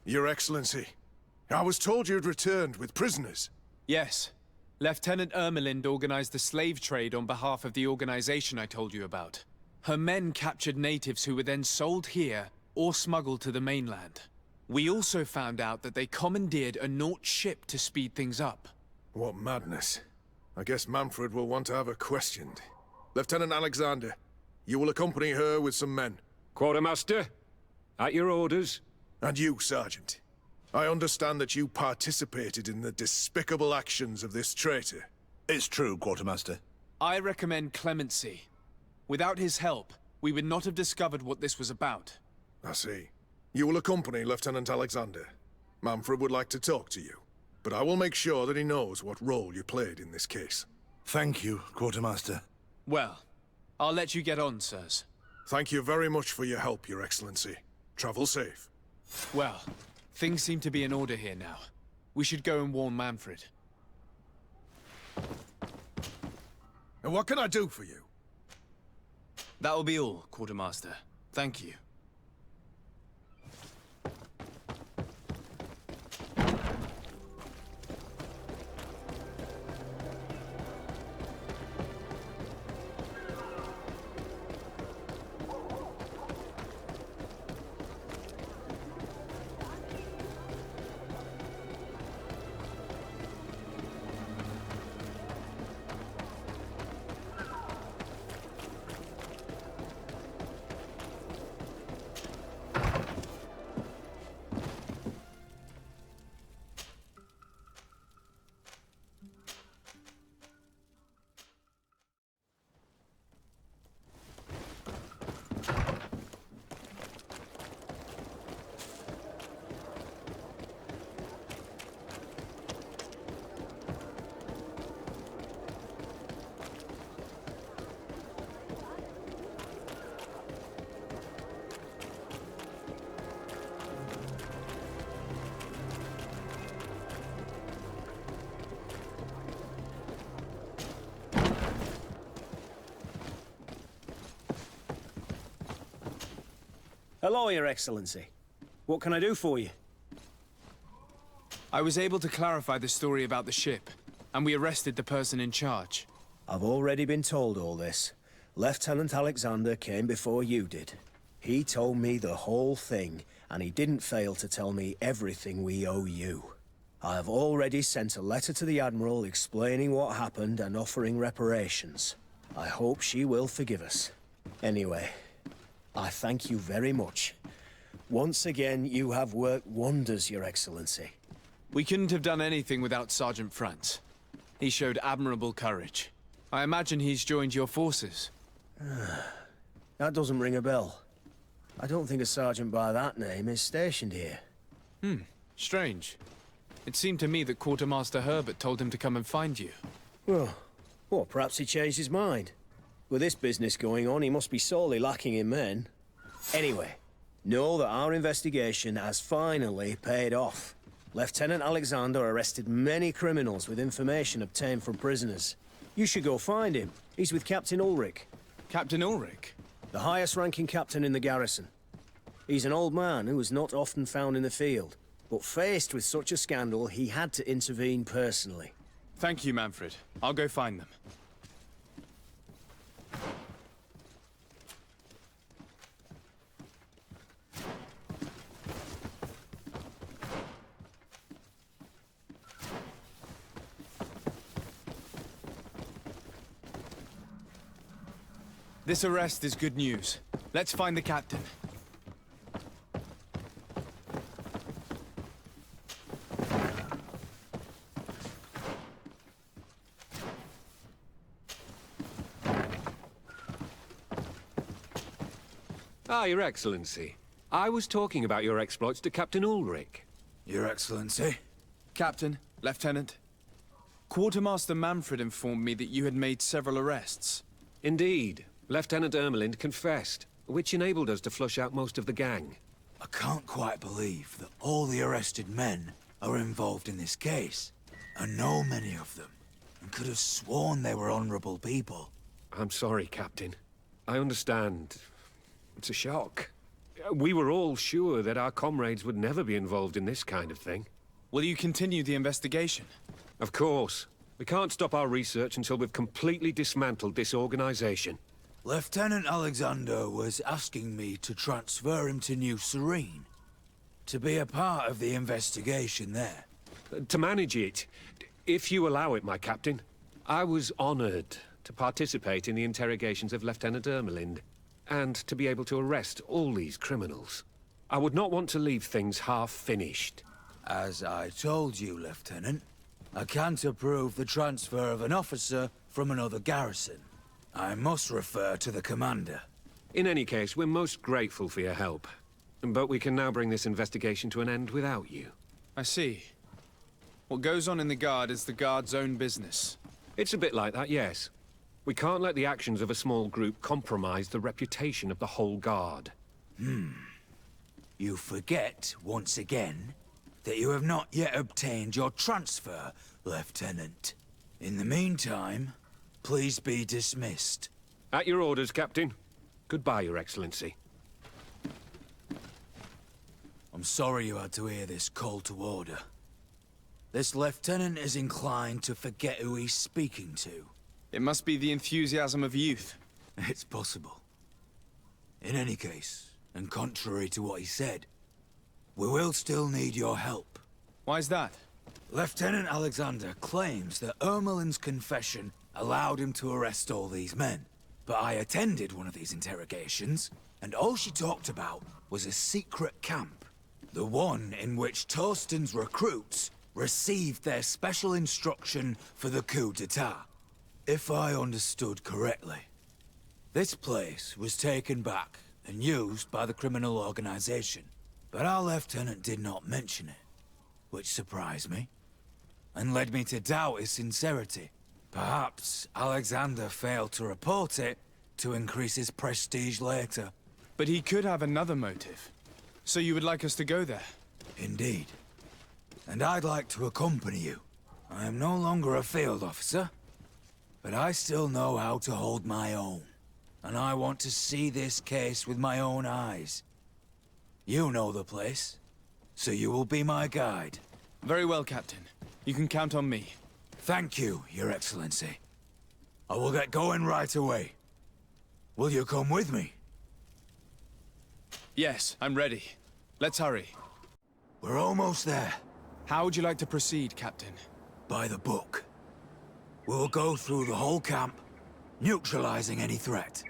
Your Excellency, I was told you had returned with prisoners. Yes. Lieutenant Ermelind organized the slave trade on behalf of the organization I told you about. Her men captured natives who were then sold here or smuggled to the mainland. We also found out that they commandeered a Naut ship to speed things up. What madness. I guess Manfred will want to have her questioned. Lieutenant Alexander, you will accompany her with some men. Quartermaster, at your orders. And you, Sergeant. I understand that you participated in the despicable actions of this traitor. It's true, Quartermaster. I recommend clemency. Without his help, we would not have discovered what this was about. I see. You will accompany Lieutenant Alexander. Manfred would like to talk to you, but I will make sure that he knows what role you played in this case. Thank you, Quartermaster. Well, I'll let you get on, sirs. Thank you very much for your help, Your Excellency. Travel safe. Well, things seem to be in order here now. We should go and warn Manfred. And what can I do for you? That will be all, Quartermaster. Thank you. Hello, Your Excellency. What can I do for you? I was able to clarify the story about the ship, and we arrested the person in charge. I've already been told all this. Lieutenant Alexander came before you did. He told me the whole thing, and he didn't fail to tell me everything we owe you. I have already sent a letter to the Admiral explaining what happened and offering reparations. I hope she will forgive us. Anyway, I thank you very much. Once again, you have worked wonders, Your Excellency. We couldn't have done anything without Sergeant Franz. He showed admirable courage. I imagine he's joined your forces. That doesn't ring a bell. I don't think a sergeant by that name is stationed here. Strange. It seemed to me that Quartermaster Herbert told him to come and find you. Well, perhaps he changed his mind. With this business going on, he must be sorely lacking in men. Anyway, know that our investigation has finally paid off. Lieutenant Alexander arrested many criminals with information obtained from prisoners. You should go find him. He's with Captain Ulric. Captain Ulric? The highest-ranking captain in the garrison. He's an old man who is not often found in the field, but faced with such a scandal, he had to intervene personally. Thank you, Manfred. I'll go find them. This arrest is good news. Let's find the captain. Ah, Your Excellency. I was talking about your exploits to Captain Ulric. Your Excellency? Captain, Lieutenant. Quartermaster Manfred informed me that you had made several arrests. Indeed. Lieutenant Ermelind confessed, which enabled us to flush out most of the gang. I can't quite believe that all the arrested men are involved in this case. I know many of them, and could have sworn they were honorable people. I'm sorry, Captain. I understand. It's a shock. We were all sure that our comrades would never be involved in this kind of thing. Will you continue the investigation? Of course. We can't stop our research until we've completely dismantled this organization. Lieutenant Alexander was asking me to transfer him to New Sérène, to be a part of the investigation there. To manage it, if you allow it, my captain. I was honored to participate in the interrogations of Lieutenant Ermelind, and to be able to arrest all these criminals. I would not want to leave things half-finished. As I told you, Lieutenant, I can't approve the transfer of an officer from another garrison. I must refer to the commander. In any case, we're most grateful for your help. But we can now bring this investigation to an end without you. I see. What goes on in the Guard is the Guard's own business. It's a bit like that, yes. We can't let the actions of a small group compromise the reputation of the whole Guard. You forget, once again, that you have not yet obtained your transfer, Lieutenant. In the meantime, please be dismissed. At your orders, Captain. Goodbye, Your Excellency. I'm sorry you had to hear this call to order. This lieutenant is inclined to forget who he's speaking to. It must be the enthusiasm of youth. It's possible. In any case, and contrary to what he said, we will still need your help. Why's that? Lieutenant Alexander claims that Ermelin's confession allowed him to arrest all these men. But I attended one of these interrogations, and all she talked about was a secret camp. The one in which Torsten's recruits received their special instruction for the coup d'etat. If I understood correctly, this place was taken back and used by the criminal organization. But our lieutenant did not mention it, which surprised me, and led me to doubt his sincerity. Perhaps Alexander failed to report it to increase his prestige later. But he could have another motive. So you would like us to go there? Indeed. And I'd like to accompany you. I am no longer a field officer, but I still know how to hold my own. And I want to see this case with my own eyes. You know the place, so you will be my guide. Very well, Captain. You can count on me. Thank you, Your Excellency. I will get going right away. Will you come with me? Yes, I'm ready. Let's hurry. We're almost there. How would you like to proceed, Captain? By the book. We'll go through the whole camp, neutralizing any threat.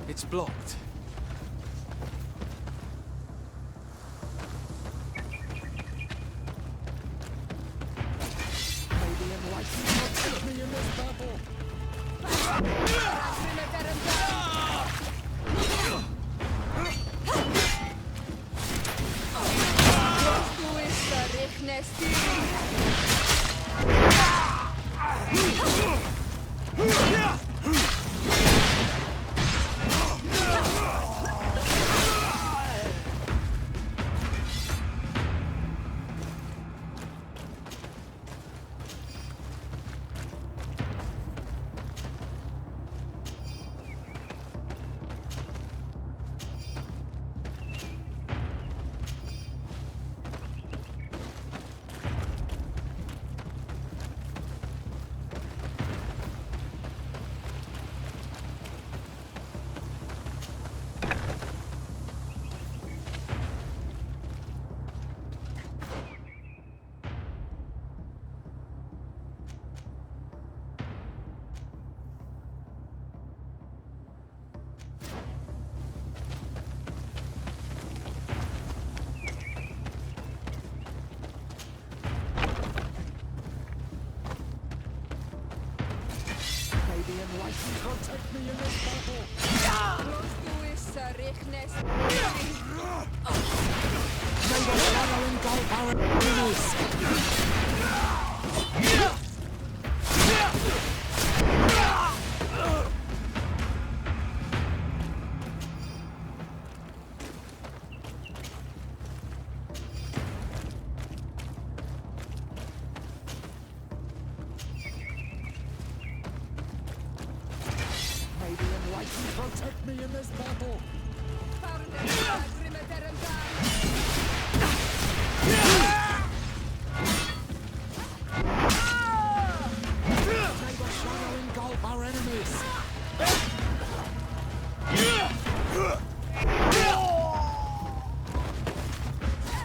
It's blocked.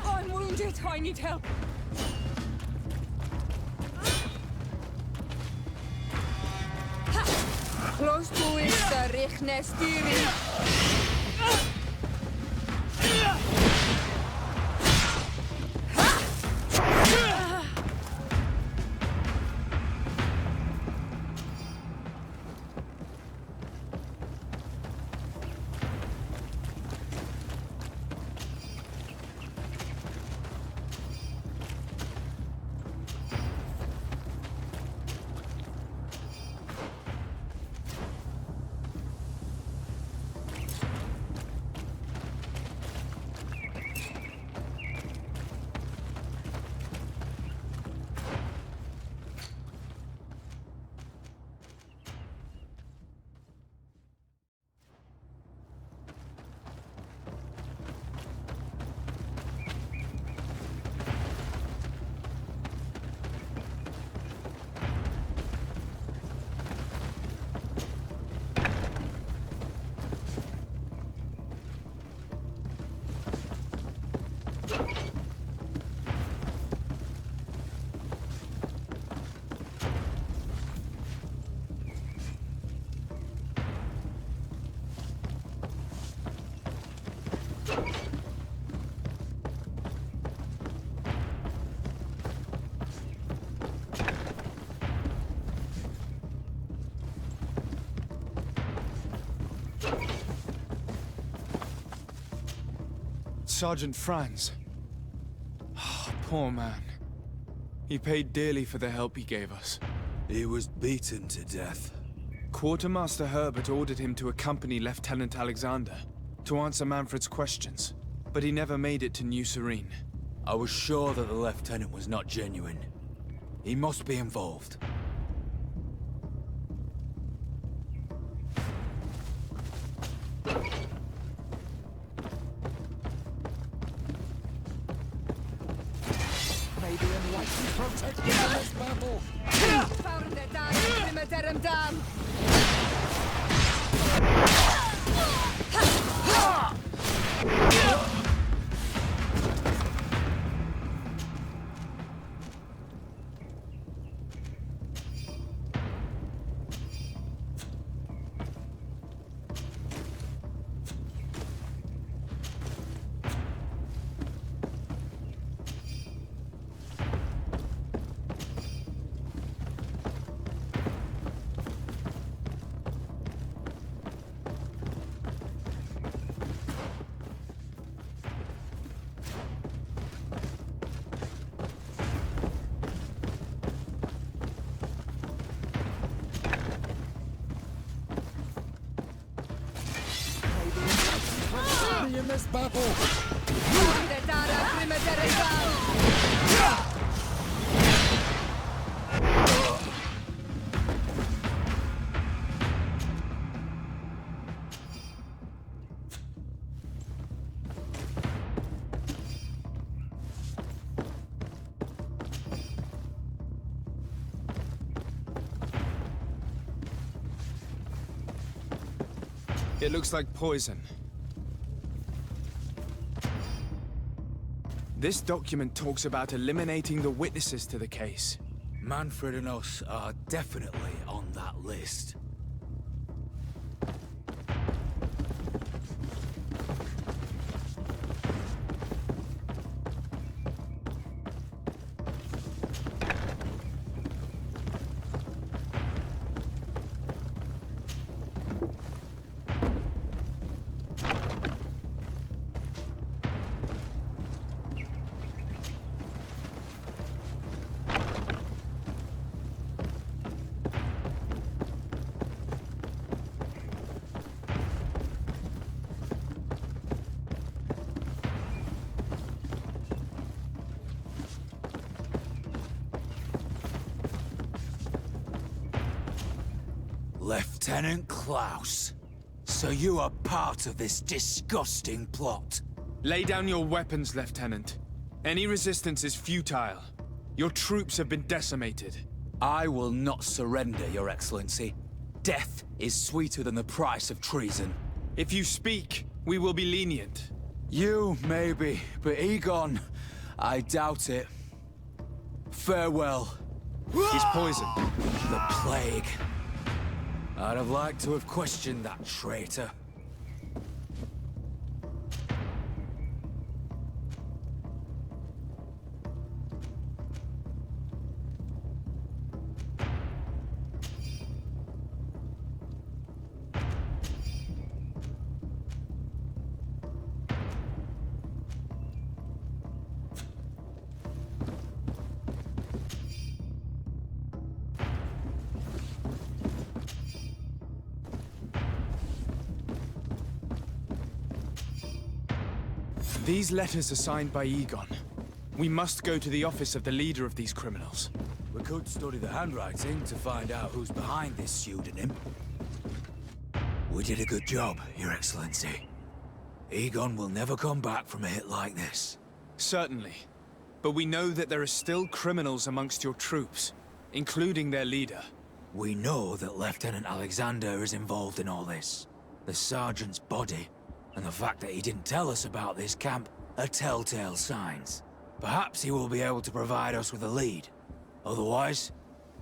I'm wounded. I need help. Close to is Richnestiri. Sergeant Franz. Poor man. He paid dearly for the help he gave us. He was beaten to death. Quartermaster Herbert ordered him to accompany Lieutenant Alexander to answer Manfred's questions, but he never made it to New Sérène. I was sure that the lieutenant was not genuine. He must be involved. In this battle! It looks like poison. This document talks about eliminating the witnesses to the case. Manfred and us are definitely on that list. Lieutenant Klaus. So you are part of this disgusting plot. Lay down your weapons, Lieutenant. Any resistance is futile. Your troops have been decimated. I will not surrender, Your Excellency. Death is sweeter than the price of treason. If you speak, we will be lenient. You, maybe, but Egon, I doubt it. Farewell. He's poisoned. The plague. I'd have liked to have questioned that traitor. These letters are signed by Egon. We must go to the office of the leader of these criminals. We could study the handwriting to find out who's behind this pseudonym. We did a good job, Your Excellency. Egon will never come back from a hit like this. Certainly. But we know that there are still criminals amongst your troops, including their leader. We know that Lieutenant Alexander is involved in all this. The sergeant's body, and the fact that he didn't tell us about this camp, are telltale signs. Perhaps he will be able to provide us with a lead. Otherwise,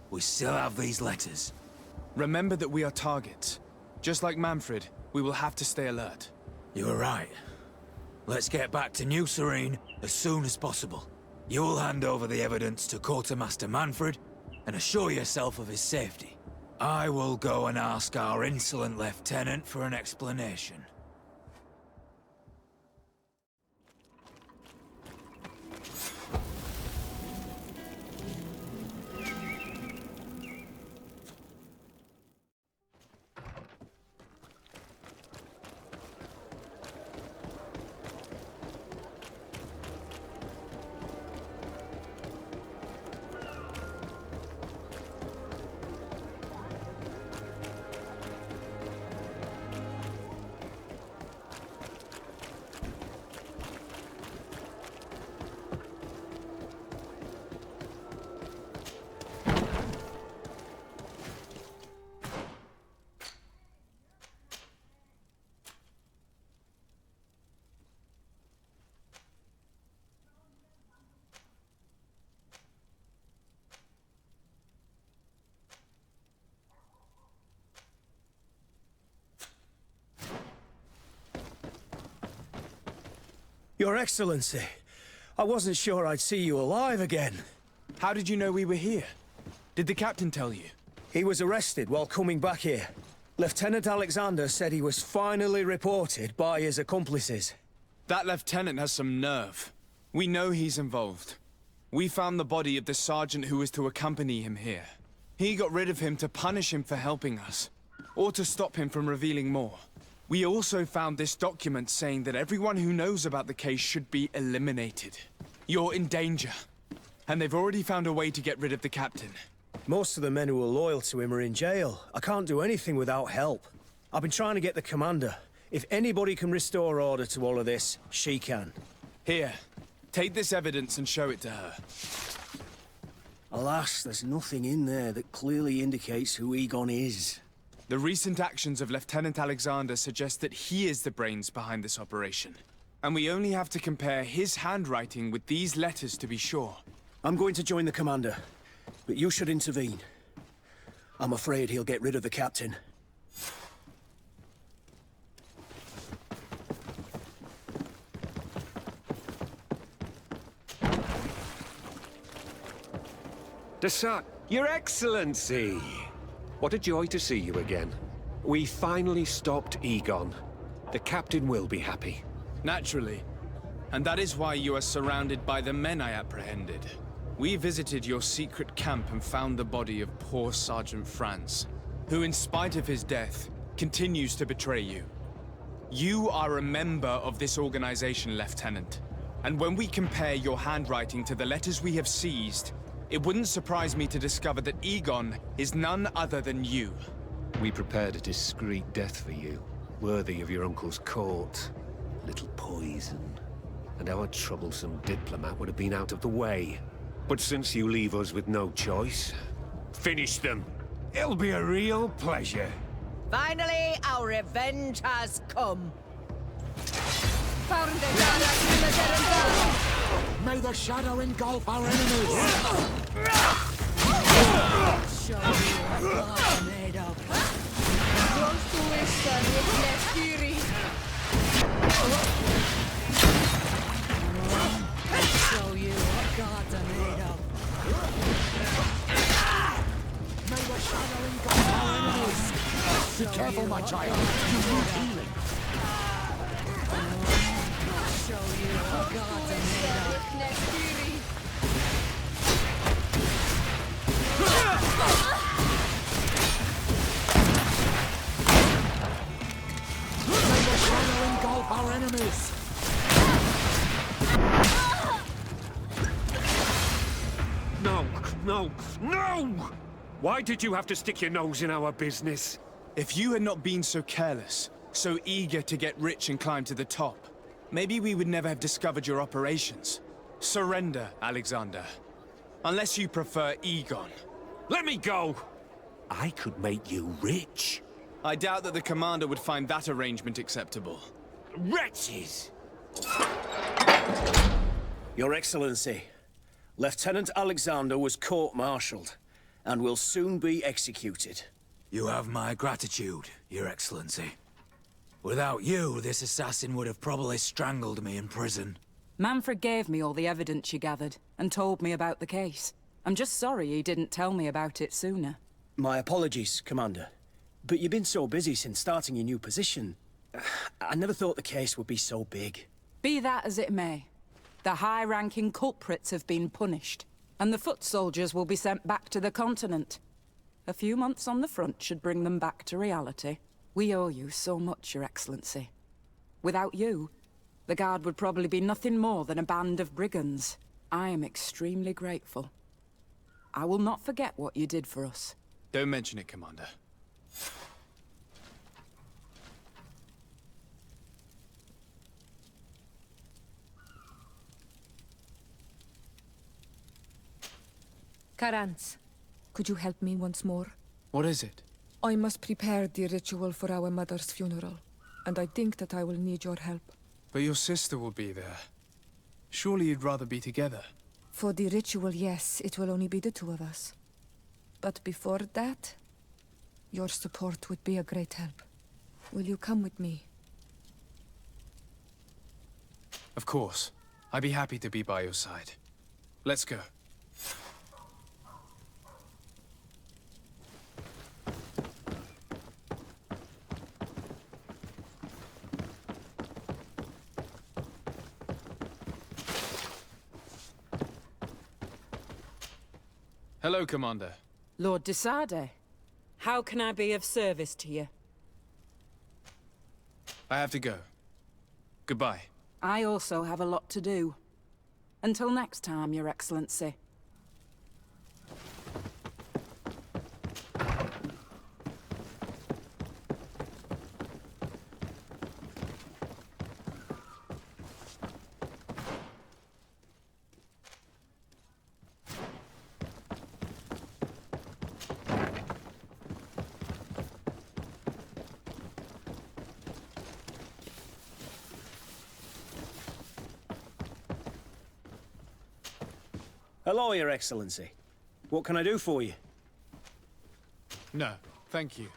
we still have these letters. Remember that we are targets. Just like Manfred, we will have to stay alert. You are right. Let's get back to New Sérène as soon as possible. You will hand over the evidence to Quartermaster Manfred and assure yourself of his safety. I will go and ask our insolent lieutenant for an explanation. Your Excellency, I wasn't sure I'd see you alive again. How did you know we were here? Did the captain tell you? He was arrested while coming back here. Lieutenant Alexander said he was finally reported by his accomplices. That lieutenant has some nerve. We know he's involved. We found the body of the sergeant who was to accompany him here. He got rid of him to punish him for helping us, or to stop him from revealing more. We also found this document saying that everyone who knows about the case should be eliminated. You're in danger. And they've already found a way to get rid of the captain. Most of the men who are loyal to him are in jail. I can't do anything without help. I've been trying to get the commander. If anybody can restore order to all of this, she can. Here, take this evidence and show it to her. Alas, there's nothing in there that clearly indicates who Egon is. The recent actions of Lieutenant Alexander suggest that he is the brains behind this operation. And we only have to compare his handwriting with these letters to be sure. I'm going to join the commander, but you should intervene. I'm afraid he'll get rid of the captain. Your Excellency! What a joy to see you again. We finally stopped Egon. The captain will be happy. Naturally. And that is why you are surrounded by the men I apprehended. We visited your secret camp and found the body of poor Sergeant Franz, who in spite of his death, continues to betray you. You are a member of this organization, Lieutenant. And when we compare your handwriting to the letters we have seized, it wouldn't surprise me to discover that Egon is none other than you. We prepared a discreet death for you, worthy of your uncle's court. A little poison, and our troublesome diplomat would have been out of the way. But since you leave us with no choice, finish them. It'll be a real pleasure. Finally, our revenge has come. May the shadow engulf our enemies! Show you what I'm made of. Show you what gods are made of. May the shadow engulf our enemies! Be careful, my child. You need healing. Show you what gods are made of. May the shadow engulf our enemies! No, no, no! Why did you have to stick your nose in our business? If you had not been so careless, so eager to get rich and climb to the top, maybe we would never have discovered your operations. Surrender, Alexander. Unless you prefer Egon. Let me go! I could make you rich. I doubt that the commander would find that arrangement acceptable. Wretches! Your Excellency, Lieutenant Alexander was court-martialed and will soon be executed. You have my gratitude, Your Excellency. Without you, this assassin would have probably strangled me in prison. Manfred gave me all the evidence you gathered, and told me about the case. I'm just sorry he didn't tell me about it sooner. My apologies, Commander. But you've been so busy since starting your new position. I never thought the case would be so big. Be that as it may, the high-ranking culprits have been punished, and the foot soldiers will be sent back to the continent. A few months on the front should bring them back to reality. We owe you so much, Your Excellency. Without you, the Guard would probably be nothing more than a band of brigands. I am extremely grateful. I will not forget what you did for us. Don't mention it, Commander. Karans, could you help me once more? What is it? I must prepare the ritual for our mother's funeral, and I think that I will need your help. But your sister will be there. Surely you'd rather be together. For the ritual, yes, it will only be the two of us. But before that, your support would be a great help. Will you come with me? Of course. I'd be happy to be by your side. Let's go. Hello, Commander. Lord de Sade, how can I be of service to you? I have to go. Goodbye. I also have a lot to do. Until next time, Your Excellency. Hello, Your Excellency. What can I do for you? No, thank you.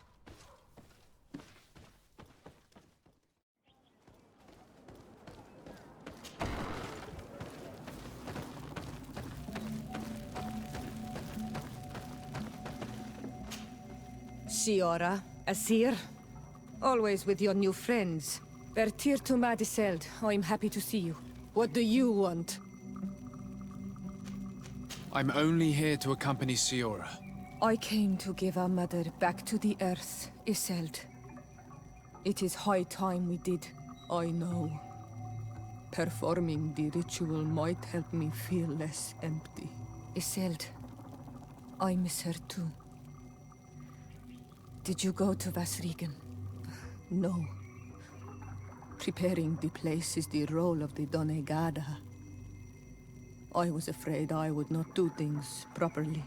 Síory, Asir, always with your new friends. Bertir to Eseld, I'm happy to see you. What do you want? I'm only here to accompany Síory. I came to give our mother back to the earth, Eseld. It is high time we did, I know. Performing the ritual might help me feel less empty. Eseld, I miss her too. Did you go to Vasrigan? No. Preparing the place is the role of the Donegada. I was afraid I would not do things properly.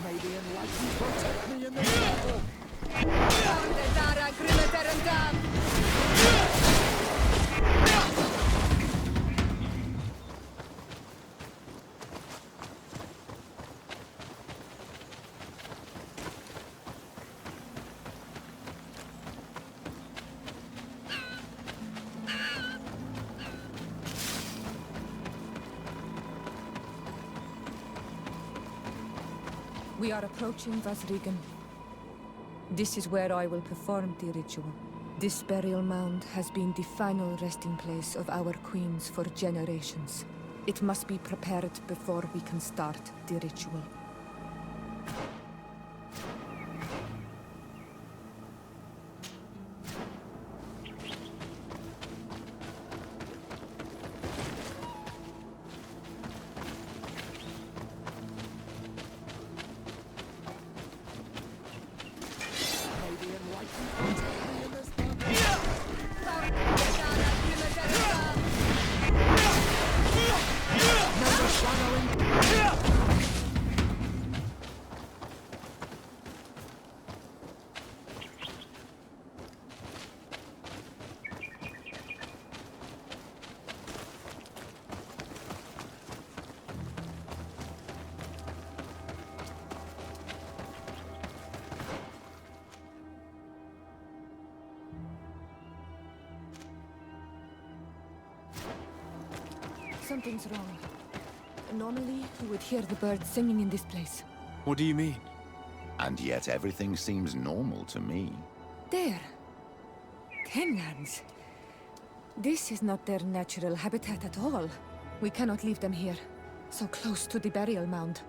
May the enlightened protect me in the battle! We are approaching Vasrigan. This is where I will perform the ritual. This burial mound has been the final resting place of our queens for generations. It must be prepared before we can start the ritual. Something's wrong. Normally, you would hear the birds singing in this place. What do you mean? And yet everything seems normal to me. There. Tenlands. This is not their natural habitat at all. We cannot leave them here, so close to the burial mound.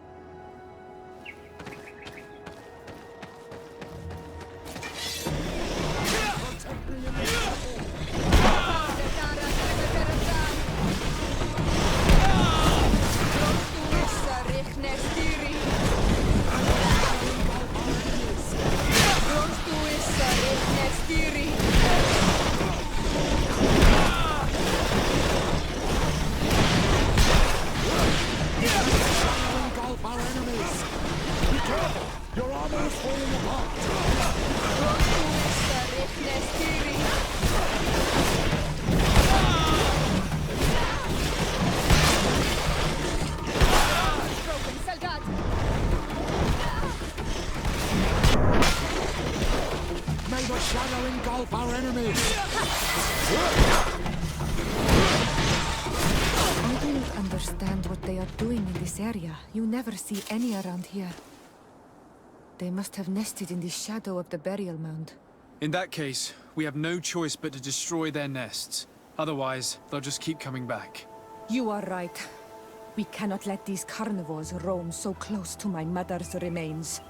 Area. You never see any around here. They must have nested in the shadow of the burial mound. In that case, we have no choice but to destroy their nests. Otherwise, they'll just keep coming back. You are right. We cannot let these carnivores roam so close to my mother's remains.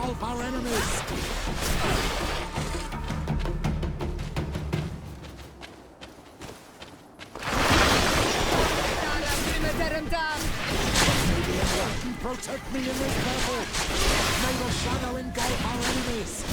engulf our enemies! Protect me in this battle! May the shadow engulf our enemies!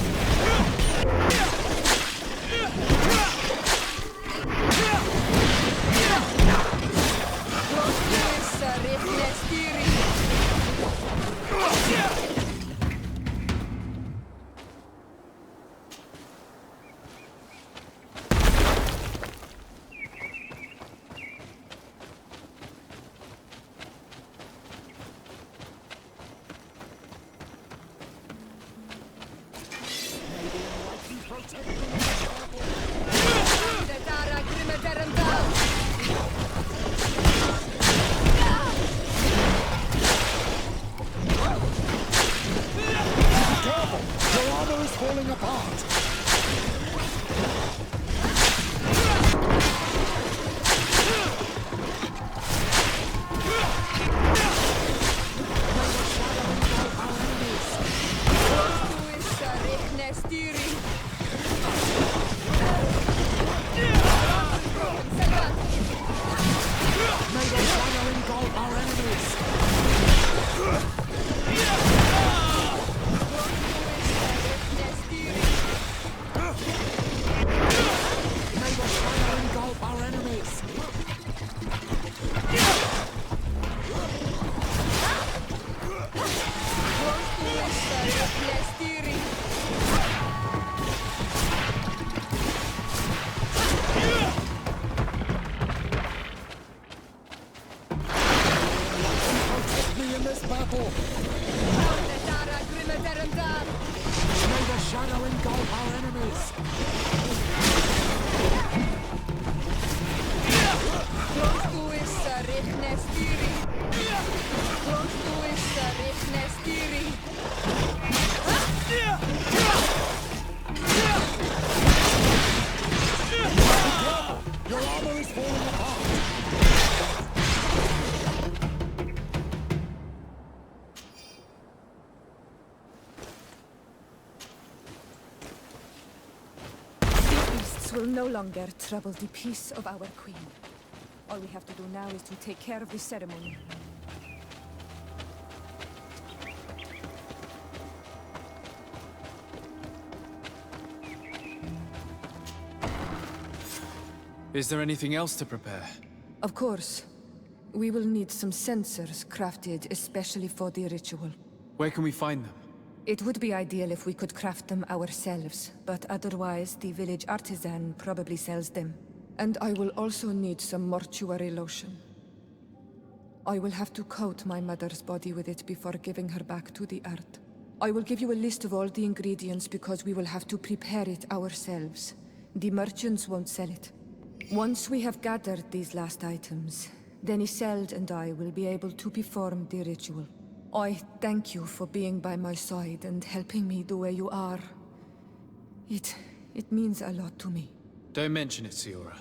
Will no longer trouble the peace of our queen. All we have to do now is to take care of the ceremony. Is there anything else to prepare? Of course. We will need some censers crafted especially for the ritual. Where can we find them? It would be ideal if we could craft them ourselves, but otherwise the village artisan probably sells them. And I will also need some mortuary lotion. I will have to coat my mother's body with it before giving her back to the earth. I will give you a list of all the ingredients because we will have to prepare it ourselves. The merchants won't sell it. Once we have gathered these last items, then Eseld and I will be able to perform the ritual. I thank you for being by my side and helping me the way you are. It means a lot to me. Don't mention it, Síory.